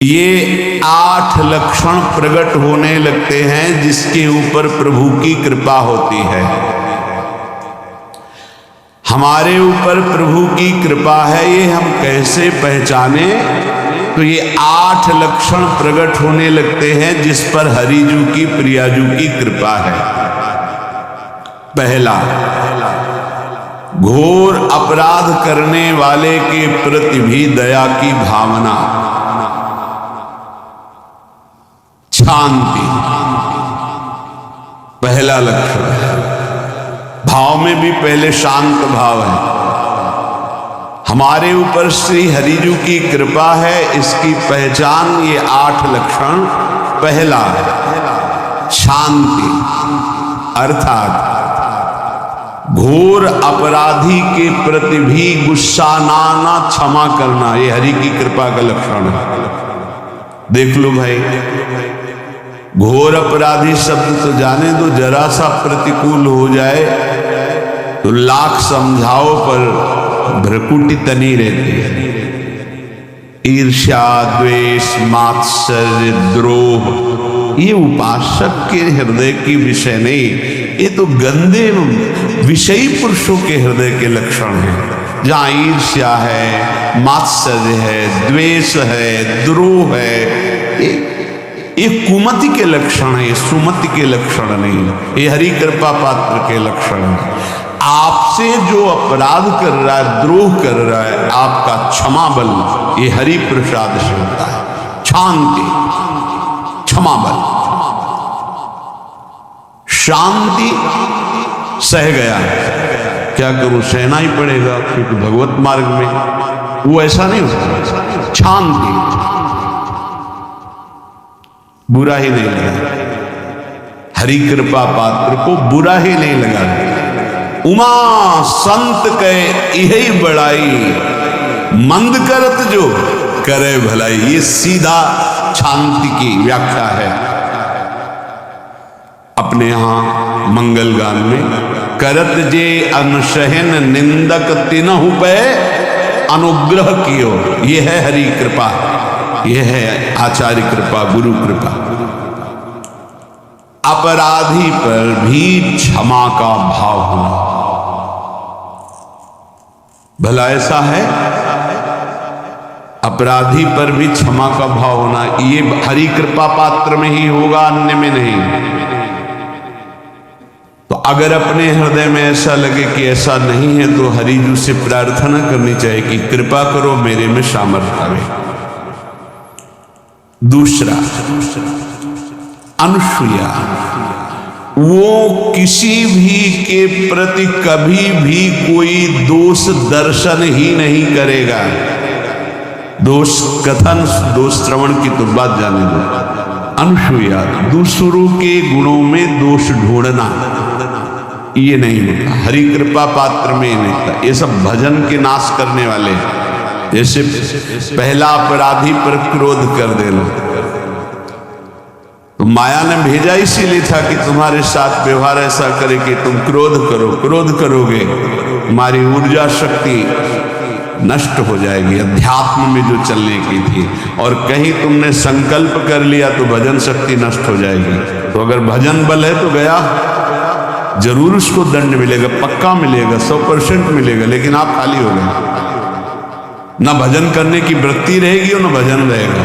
ये 8 लक्षण प्रकट होने लगते हैं जिसके ऊपर प्रभु की कृपा होती है। हमारे ऊपर प्रभु की कृपा है, ये हम कैसे पहचाने? तो ये 8 लक्षण प्रकट होने लगते हैं जिस पर हरिजू की प्रियाजू की कृपा है। पहला, घोर अपराध करने वाले के प्रति भी दया की भावना, शांति पहला लक्षण है। भाव में भी पहले शांत भाव है। हमारे ऊपर श्री हरिजू की कृपा है, इसकी पहचान ये 8 लक्षण। पहला, शांति, अर्थात घोर अपराधी के प्रति भी गुस्सा ना क्षमा करना, ये हरि की कृपा का लक्षण है। देख लो भाई, घोर अपराधी शब्द तो जाने दो, जरा सा प्रतिकूल हो जाए तो लाख समझाओ पर भ्रकुटी तनी रहती है। ईर्ष्या, द्वेष, मात्सर्य, द्रोह, ये उपासक के हृदय की विषय नहीं, ये तो गंदे विषयी पुरुषों के हृदय के लक्षण हैं। जहां ईर्ष्या है, मात्सर्य है, द्वेष है, द्रोह है, ये कुमति के लक्षण है, सुमति के लक्षण नहीं, ये हरि कृपा पात्र के लक्षण है। आपसे जो अपराध कर रहा है, द्रोह कर रहा है, आपका क्षमा बल ये हरि प्रसाद से होता है। शांति, क्षमा बल, शांति, सह गया, क्या करूं, सहना ही पड़ेगा क्योंकि भगवत मार्ग में वो ऐसा नहीं होता। शांति, बुरा ही नहीं लगा, हरि कृपा पात्र को बुरा ही नहीं लगा। उमा संत के यही बड़ाई, मंद करत जो करे भलाई, ये सीधा शांति की व्याख्या है। अपने यहां मंगल गान में, करत जे अनशहन निंदक तिनहु पे अनुग्रह कियो, ये है हरि कृपा, ये है आचार्य कृपा, गुरु कृपा। अपराधी पर भी क्षमा का भाव होना, भला ऐसा है? अपराधी पर भी क्षमा का भाव होना, ये हरि कृपा पात्र में ही होगा, अन्य में नहीं। तो अगर अपने हृदय में ऐसा लगे कि ऐसा नहीं है तो हरिजू से प्रार्थना करनी चाहिए कि कृपा करो, मेरे में सामर्थ्य आवे। दूसरा, अनुसूया, वो किसी भी के प्रति कभी भी कोई दोष दर्शन ही नहीं करेगा। दोष कथन, दोष श्रवण की तो बात जाने दो। अनुसूया, दूसरों के गुणों में दोष ढूंढना, ये नहीं होता, हरि कृपा पात्र में नहीं होता। ये सब भजन के नाश करने वाले, जैसे पहला अपराधी पर क्रोध कर देना, तो माया ने भेजा इसीलिए था कि तुम्हारे साथ व्यवहार ऐसा करे कि तुम क्रोध करो, क्रोध करोगे तुम्हारी ऊर्जा शक्ति नष्ट हो जाएगी, अध्यात्म में जो चलने की थी। और कहीं तुमने संकल्प कर लिया तो भजन शक्ति नष्ट हो जाएगी। तो अगर भजन बल है तो गया, जरूर उसको दंड मिलेगा, पक्का मिलेगा, 100% मिलेगा, लेकिन आप खाली हो गए। ना भजन करने की वृत्ति रहेगी और ना भजन रहेगा।